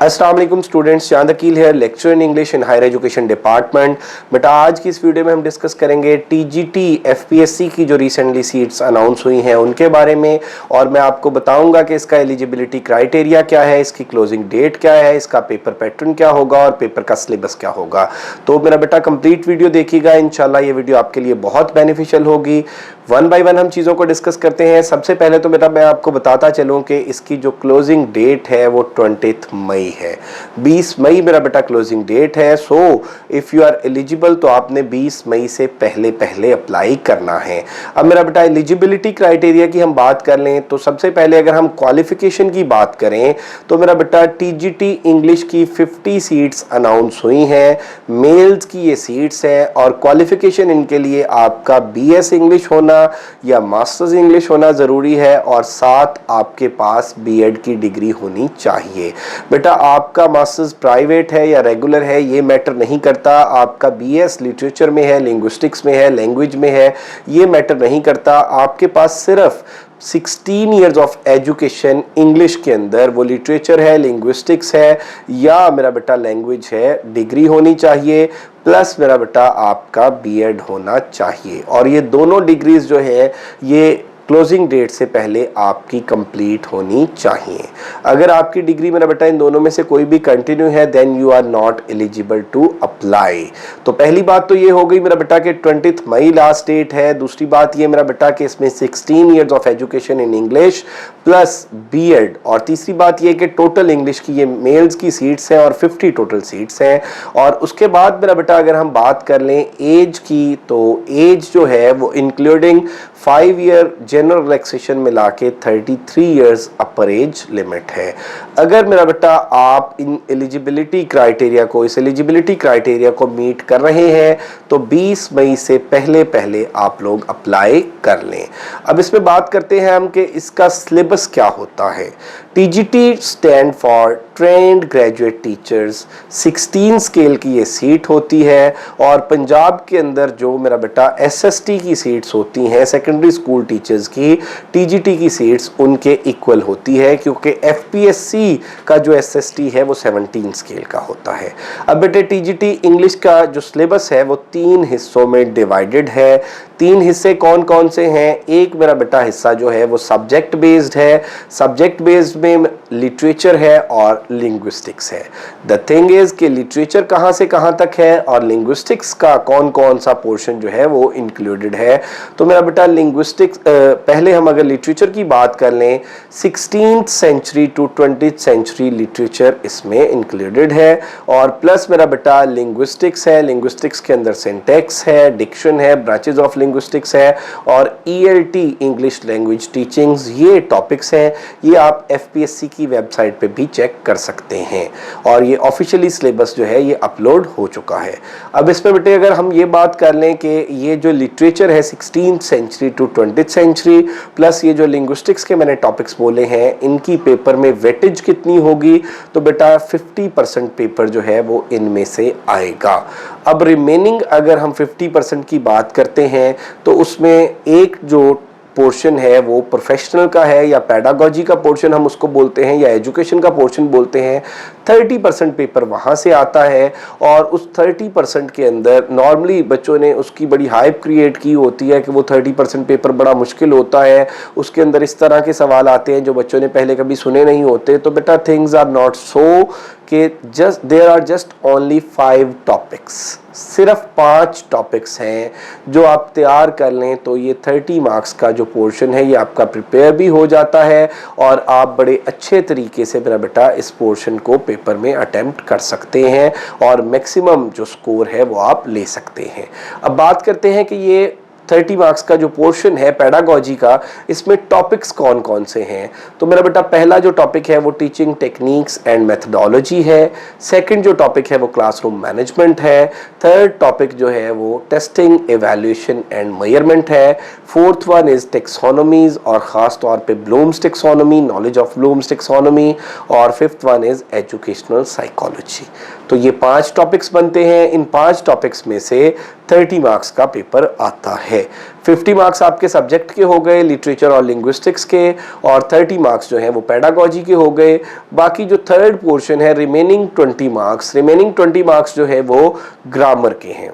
अस्सलाम वालेकुम स्टूडेंट्स, चांद अकील है, lecturer in English in higher education department. बेटा आज की इस वीडियो में हम डिस्कस करेंगे टीजीटी एफपीएससी की जो रिसेंटली सीट्स अनाउंस हुई हैं उनके बारे में, और मैं आपको बताऊंगा कि इसका एलिजिबिलिटी क्राइटेरिया क्या है, इसकी क्लोजिंग डेट क्या है, इसका पेपर पैटर्न क्या होगा और पेपर का सिलेबस क्या होगा। तो मेरा बेटा कंप्लीट वीडियो देखिएगा, इंशाल्लाह ये वीडियो आपके लिए बहुत बेनिफिशियल होगी। वन बाय वन हम चीज़ों को डिस्कस करते हैं। सबसे पहले तो बेटा मैं आपको बताता चलूँ कि इसकी जो क्लोजिंग डेट है वो 20 मई है। 20 मई मेरा बेटा क्लोजिंग डेट है। So if you are eligible तो आपने 20 मई से पहले पहले अप्लाई करना है। अब मेरा बेटा एलिजिबिलिटी क्राइटेरिया की हम बात कर लें तो सबसे पहले अगर हम क्वालिफिकेशन की बात करें तो मेरा बेटा टीजीटी इंग्लिश की 50 सीट्स अनाउंस हुई हैं। मेल्स की ये सीट्स हैं और क्वालिफिकेशन इनके लिए आपका बीएस इंग्लिश होना या मास्टर्स इंग्लिश होना ज़रूरी है और साथ आपके पास बीएड की डिग्री होनी चाहिए। बेटा आपका मास्टर्स प्राइवेट है या रेगुलर है ये मैटर नहीं करता, आपका बीएस लिटरेचर में है, लिंग्विस्टिक्स में है, लैंग्वेज में है, ये मैटर नहीं करता। आपके पास सिर्फ 16 ईयर्स ऑफ एजुकेशन इंग्लिश के अंदर, वो लिटरेचर है, लिंग्विस्टिक्स है या मेरा बेटा लैंग्वेज है, डिग्री होनी चाहिए, प्लस मेरा बेटा आपका बीएड होना चाहिए। और ये दोनों डिग्रीज जो है ये क्लोजिंग डेट से पहले आपकी कंप्लीट होनी चाहिए। अगर आपकी डिग्री मेरा बेटा इन दोनों में से कोई भी कंटिन्यू है then you are not eligible to apply. तो पहली बात तो ये हो गई मेरा बेटा कि 20 मई लास्ट डेट है। दूसरी बात ये मेरा बेटा कि इसमें 16 years of education in English plus BEd, और तीसरी बात ये कि टोटल इंग्लिश की ये मेल्स की सीट्स हैं और 50 टोटल सीट्स हैं। और उसके बाद मेरा बेटा अगर हम बात कर लें एज की तो एज जो है वो इंक्लूडिंग 5 ईयर जनरल रिलैक्सेशन मिला के 33 ईयर्स अपर एज लिमिट है। अगर मेरा बेटा आप इन एलिजिबिलिटी क्राइटेरिया को, इस एलिजिबिलिटी क्राइटेरिया को मीट कर रहे हैं तो 20 मई से पहले पहले आप लोग अप्लाई कर लें। अब इसमें बात करते हैं हम कि इसका सिलेबस क्या होता है। TGT stand for trained graduate teachers, 16 scale की ये सीट होती है और पंजाब के अंदर जो मेरा बेटा एसएसटी की सीट्स होती हैं, सेकेंडरी स्कूल टीचर्स की, टीजीटी की सीट्स उनके इक्वल होती है क्योंकि एफपीएससी का जो एसएसटी है वो 17 स्केल का होता है। अब बेटे टीजीटी इंग्लिश का जो सिलेबस है वो 3 हिस्सों में डिवाइडेड है। 3 हिस्से कौन कौन से हैं? एक मेरा बेटा हिस्सा जो है वो सब्जेक्ट बेस्ड है। सब्जेक्ट बेस्ड में लिटरेचर है और लिंग्विस्टिक्स है। द थिंग इज कि लिटरेचर कहाँ से कहाँ तक है और लिंग्विस्टिक्स का कौन कौन सा पोर्शन जो है वो इंक्लूडेड है। तो मेरा बेटा लिंग्विस्टिक्स, पहले हम अगर लिटरेचर की बात कर लें, 16th century to 20th century literature इसमें इंक्लूडेड है और प्लस मेरा बेटा लिंग्विस्टिक्स है। लिंग्विस्टिक्स के अंदर सिंटैक्स है, डिक्शन है, ब्रांचेज ऑफ लिंग्विस्टिक्स है और ईएलटी इंग्लिश लैंग्वेज टीचिंग्स, ये टॉपिक्स हैं। ये आप एफपीएससी की वेबसाइट पे भी चेक कर सकते हैं और ये ऑफिशियली सिलेबस जो है ये अपलोड हो चुका है। अब इसमें बेटे अगर हम ये बात कर लें कि ये जो लिटरेचर है 16th century to 20th century plus ये जो लिंग्विस्टिक्स के मैंने टॉपिक्स बोले हैं इनकी पेपर में वेटेज कितनी होगी, तो बेटा 50% पेपर जो है वो इनमें से आएगा। अब रिमेनिंग अगर हम 50% की बात करते हैं तो उसमें एक जो पोर्शन है वो प्रोफेशनल का है या पेडागोजी का पोर्शन हम उसको बोलते हैं या एजुकेशन का पोर्शन बोलते हैं। 30% पेपर वहाँ से आता है और उस 30% के अंदर नॉर्मली बच्चों ने उसकी बड़ी हाइप क्रिएट की होती है कि वो 30% पेपर बड़ा मुश्किल होता है, उसके अंदर इस तरह के सवाल आते हैं जो बच्चों ने पहले कभी सुने नहीं होते। तो बेटा थिंग्स आर नॉट सो कि just there are just only 5 topics, सिर्फ 5 टॉपिक्स हैं जो आप तैयार कर लें तो ये 30 मार्क्स का जो पोर्शन है ये आपका प्रिपेयर भी हो जाता है और आप बड़े अच्छे तरीके से मेरा बेटा इस पोर्शन को पेपर में अटेम्प्ट कर सकते हैं और मैक्सिमम जो स्कोर है वो आप ले सकते हैं। अब बात करते हैं कि ये 30 मार्क्स का जो पोर्शन है पेडागोजी का, इसमें टॉपिक्स कौन कौन से हैं। तो मेरा बेटा पहला जो टॉपिक है वो टीचिंग टेक्निक्स एंड मेथडोलॉजी है। सेकंड जो टॉपिक है वो क्लासरूम मैनेजमेंट है। थर्ड टॉपिक जो है वो टेस्टिंग एवेल्यूएशन एंड मेजरमेंट है। फोर्थ वन इज टेक्सोनोमीज और ख़ास तौर पे Bloom's taxonomy, knowledge of Bloom's taxonomy, और fifth one is educational psychology. तो ये 5 टॉपिक्स बनते हैं। इन 5 टॉपिक्स में से 30 मार्क्स का पेपर आता है। है। 50 मार्क्स आपके सब्जेक्ट के हो गए, लिटरेचर और लिंग्विस्टिक्स के, और 30 मार्क्स जो हैं वो पेडागोजी के हो गए। बाकी जो थर्ड पोर्शन है, रिमेनिंग 20 मार्क्स जो है वो ग्रामर के हैं।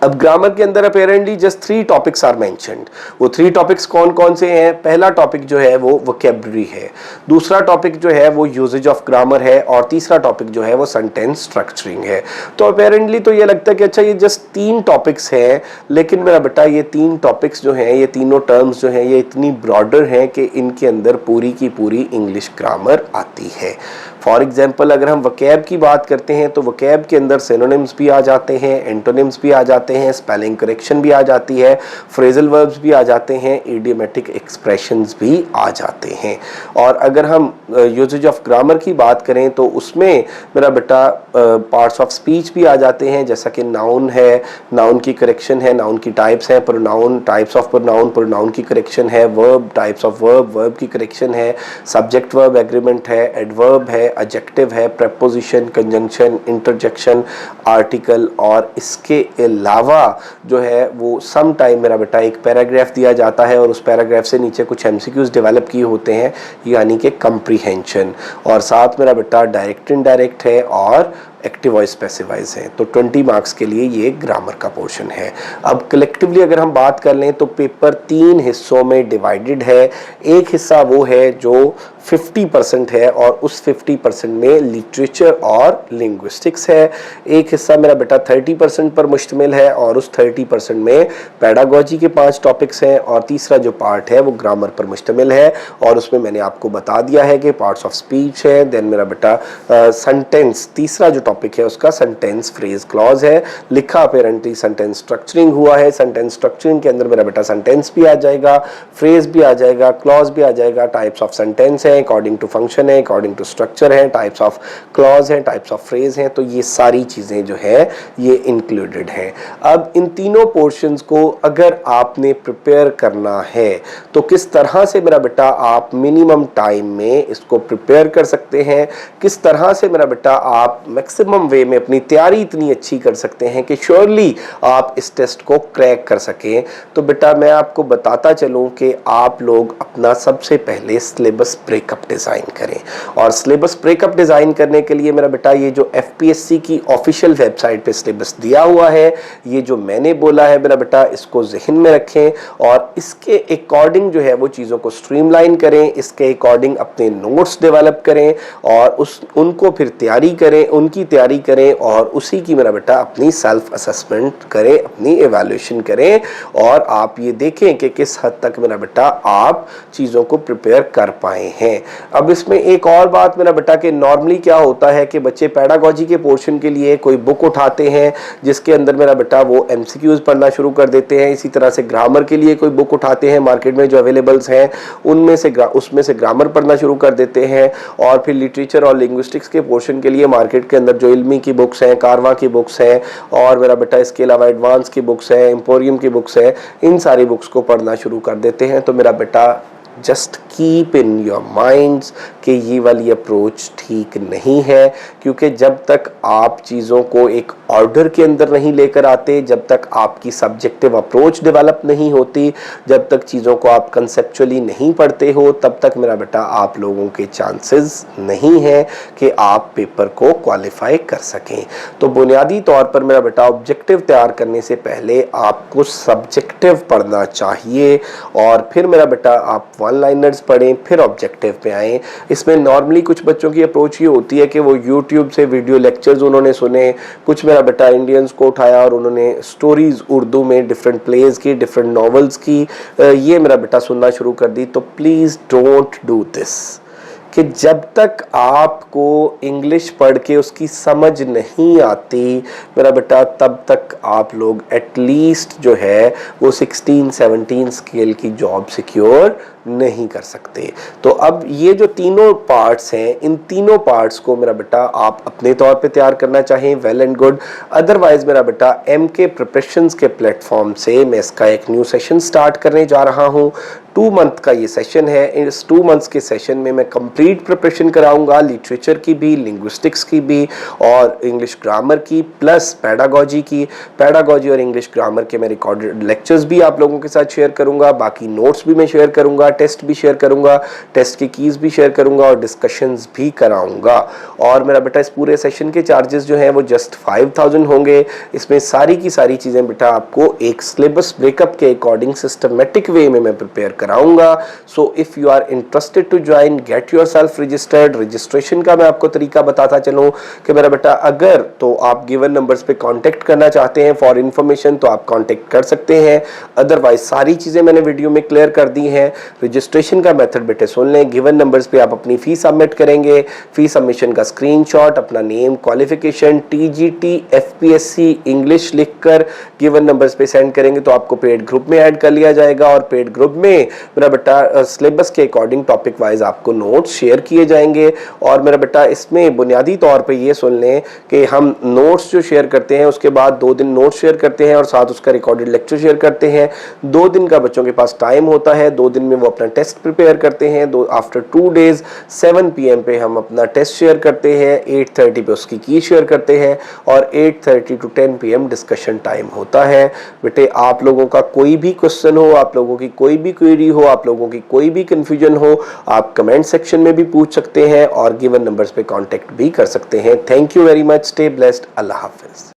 अब ग्रामर के अंदर apparently just 3 topics are mentioned. वो 3 टॉपिक्स कौन कौन से हैं? पहला टॉपिक जो है वो वोकैबुलरी है, दूसरा टॉपिक जो है वो यूजेज ऑफ ग्रामर है, और तीसरा टॉपिक जो है वो सेंटेंस स्ट्रक्चरिंग है। तो अपेरेंटली तो ये लगता है कि अच्छा ये जस्ट 3 टॉपिक्स हैं, लेकिन मेरा बेटा ये 3 टॉपिक्स जो हैं, ये तीनों टर्म्स जो हैं, ये इतनी ब्रॉडर हैं कि इनके अंदर पूरी की पूरी इंग्लिश ग्रामर आती है। फॉर एग्जाम्पल अगर हम वोकैब की बात करते हैं तो वोकैब के अंदर सिनोनिम्स भी आ जाते हैं, एंटोनिम्स भी आ जाते हैं, स्पेलिंग करेक्शन भी आ जाती है, फ्रेजल वर्ब्स भी आ जाते हैं, इडियोमेटिक एक्सप्रेशंस भी आ जाते हैं। और अगर हम यूजेज ऑफ ग्रामर की बात करें तो उसमें मेरा बेटा पार्ट्स ऑफ स्पीच भी आ जाते हैं, जैसा कि नाउन है, नाउन की करेक्शन है, नाउन की टाइप्स हैं, pronoun, types of pronoun, pronoun की करेक्शन है, verb, types of verb, verb की करेक्शन है, सब्जेक्ट वर्ब एग्रीमेंट है, एडवर्ब है, एडजेक्टिव है, प्रेपोजिशन, कंजंक्शन, इंटरजेक्शन, आर्टिकल, और इसके अलावा जो है वो सम टाइम मेरा बेटा एक पैराग्राफ दिया जाता है और उस पैराग्राफ से नीचे कुछ एमसीक्यूज डेवलप किए होते हैं, यानी कि कंप्रीहेंशन, और साथ मेरा बेटा डायरेक्ट इनडायरेक्ट है और एक्टिव वॉइस पैसिव वॉइस है। तो 20 मार्क्स के लिए ये ग्रामर का पोर्शन है। अब कलेक्टिवली अगर हम बात कर लें तो पेपर 3 हिस्सों में डिवाइडेड है। एक हिस्सा वो है जो 50% है और उस 50% में लिटरेचर और लिंग्विस्टिक्स है। एक हिस्सा मेरा बेटा 30% पर मुश्तमिल है और उस 30% में पेडागोजी के 5 टॉपिक्स हैं, और तीसरा जो पार्ट है वो ग्रामर पर मुश्तमिल है, और उसमें मैंने आपको बता दिया है कि पार्ट्स ऑफ स्पीच है, देन मेरा बेटा सेंटेंस, तीसरा जो टॉपिक है उसका सेंटेंस फ्रेज क्लॉज है। लिखा अपेरेंटली सेंटेंस स्ट्रक्चरिंग हुआ है, सेंटेंस स्ट्रक्चरिंग के अंदर मेरा बेटा सेंटेंस भी आ जाएगा, फ्रेज भी आ जाएगा, क्लॉज भी आ जाएगा, टाइप्स ऑफ सेंटेंस है, अकॉर्डिंग टू फंक्शन है, अकॉर्डिंग टू स्ट्रक्चर है, टाइप्स ऑफ क्लॉज है, टाइप्स ऑफ फ्रेज है। तो ये सारी चीजें जो है ये इंक्लूडेड है। अब इन तीनों पोर्शंस को अगर आपने प्रिपेयर करना है तो किस तरह से मेरा बेटा आप मिनिमम टाइम में इसको प्रिपेयर कर सकते हैं, किस तरह से मेरा बेटा आप मैक्सिमम वे में अपनी तैयारी इतनी अच्छी कर सकते हैं कि श्योरली आप इस टेस्ट को क्रैक कर सकें। तो बेटा मैं आपको बताता चलूं कि आप लोग अपना सबसे पहले सिलेबस ब्रेकअप डिजाइन करें, और सिलेबस ब्रेकअप डिजाइन करने के लिए मेरा बेटा ये जो एफपीएससी की ऑफिशियल वेबसाइट पे सिलेबस दिया हुआ है, ये जो मैंने बोला है मेरा बेटा इसको जहन में रखें और इसके अकॉर्डिंग जो है वो चीज़ों को स्ट्रीमलाइन करें, इसके अकॉर्डिंग अपने नोट्स डेवलप करें और उनको फिर तैयारी करें, उनकी तैयारी करें और उसी की मेरा बेटा अपनी सेल्फ असेसमेंट करें, अपनी एवैल्यूएशन करें, और आप ये देखें कि किस हद तक मेरा बेटा आप चीज़ों को प्रिपेयर कर पाए हैं। अब इसमें एक और बात मेरा बेटा कि नॉर्मली क्या होता है कि बच्चे पेडागोजी के पोर्शन के लिए कोई बुक उठाते हैं जिसके अंदर मेरा बेटा वो एमसीक्यूज पढ़ना शुरू कर देते हैं, इसी तरह से ग्रामर के लिए कोई बुक उठाते हैं मार्केट में जो अवेलेबल्स हैं उसमें से ग्रामर पढ़ना शुरू कर देते हैं, और फिर लिटरेचर और लिंग्विस्टिक्स के पोर्शन के लिए मार्केट के अंदर जो इल्मी की बुक्स हैं, कारवा की बुक्स हैं, और मेरा बेटा इसके अलावा एडवांस की बुक्स हैं, एम्पोरियम की बुक्स हैं, इन सारी बुक्स को पढ़ना शुरू कर देते हैं। तो मेरा बेटा just keep in your minds कि ये वाली अप्रोच ठीक नहीं है, क्योंकि जब तक आप चीज़ों को एक ऑर्डर के अंदर नहीं लेकर आते, जब तक आपकी सब्जेक्टिव अप्रोच डेवलप नहीं होती, जब तक चीज़ों को आप कंसेप्चुअली नहीं पढ़ते हो, तब तक मेरा बेटा आप लोगों के चांसेस नहीं है कि आप पेपर को क्वालिफाई कर सकें। तो बुनियादी तौर पर मेरा बेटा ऑब्जेक्टिव तैयार करने से पहले आपको सब्जेक्टिव पढ़ना चाहिए, और फिर मेरा बेटा आप वन लाइनर्स पढ़ें, फिर ऑब्जेक्टिव पे आएँ। इसमें नॉर्मली कुछ बच्चों की अप्रोच ये होती है कि वो यूट्यूब से वीडियो लेक्चर्स उन्होंने सुने, कुछ मेरा बेटा इंडियंस को उठाया और उन्होंने स्टोरीज उर्दू में डिफरेंट प्लेज की, डिफरेंट नॉवेल्स की ये मेरा बेटा सुनना शुरू कर दी। तो प्लीज़ डोंट डू दिस, कि जब तक आपको इंग्लिश पढ़ के उसकी समझ नहीं आती मेरा बेटा, तब तक आप लोग एटलीस्ट जो है वो 16-17 स्केल की जॉब सिक्योर नहीं कर सकते। तो अब ये जो तीनों पार्ट्स हैं, इन तीनों पार्ट्स को मेरा बेटा आप अपने तौर पे तैयार करना चाहें, वेल एंड गुड। अदरवाइज मेरा बेटा MK प्रिपरेशंस के प्लेटफॉर्म से मैं इसका एक न्यू सेशन स्टार्ट करने जा रहा हूँ। 2 मंथ का ये सेशन है। इस 2 मंथ्स के सेशन में मैं कंप्लीट प्रिपरेशन कराऊंगा, लिटरेचर की भी, लिंग्विस्टिक्स की भी और इंग्लिश ग्रामर की, प्लस पैडागोजी की। पैडागोजी और इंग्लिश ग्रामर के मैं रिकॉर्डेड लेक्चर्स भी आप लोगों के साथ शेयर करूंगा, बाकी नोट्स भी मैं शेयर करूंगा, टेस्ट भी शेयर करूंगा, टेस्ट की कीज भी शेयर करूंगा और डिस्कशंस भी कराऊंगा। और मेरा बेटा इस पूरे सेशन के चार्जेस जो हैं वो जस्ट 5000 होंगे। इसमें सारी की सारी चीज़ें बेटा आपको एक सिलेबस ब्रेकअप के अकॉर्डिंग सिस्टमेटिक वे में मैं प्रिपेयर कराऊंगा। So if you are interested to join, get yourself registered. Registration का मैं आपको तरीका बताता चलूं कि मेरा बेटा अगर तो आप गिवन नंबर्स पे कांटेक्ट करना चाहते हैं फॉर इन्फॉर्मेशन तो आप कांटेक्ट कर सकते हैं। अदरवाइज सारी चीजें मैंने वीडियो में क्लियर कर दी हैं। रजिस्ट्रेशन का मेथड बेटे सुन लें। गिवन नंबर्स पे आप अपनी फीस सबमिट करेंगे, फीस सबमिशन का स्क्रीनशॉट, अपना name, qualification, TGT FPSC English लिखकर गिवन नंबर्स पे सेंड करेंगे तो आपको पेड ग्रुप में ऐड कर लिया जाएगा। और पेड ग्रुप में मेरा बेटा सिलेबस के अकॉर्डिंग टॉपिक वाइज आपको नोट्स शेयर किए जाएंगे। और मेरा बेटा इसमें बुनियादी तौर पे ये सुन लें कि हम नोट्स जो शेयर करते हैं उसके बाद 2 दिन नोट्स शेयर करते हैं और साथ उसका रिकॉर्डेड लेक्चर शेयर करते हैं। 2 दिन का बच्चों के पास टाइम होता है, 2 दिन में वो अपना टेस्ट प्रिपेयर करते हैं। आफ्टर 2 डेज 7 PM पे हम अपना टेस्ट शेयर करते हैं, 8:30 पे उसकी की शेयर करते हैं और 8:30 to 10 PM डिस्कशन टाइम होता है। बेटे आप लोगों का कोई भी क्वेश्चन हो, आप लोगों की कोई भी क्वेरी हो, आप लोगों की कोई भी कंफ्यूजन हो, आप कमेंट सेक्शन में भी पूछ सकते हैं और गिवन नंबर्स पे कांटेक्ट भी कर सकते हैं। Thank you very much, stay blessed, Allah Hafiz.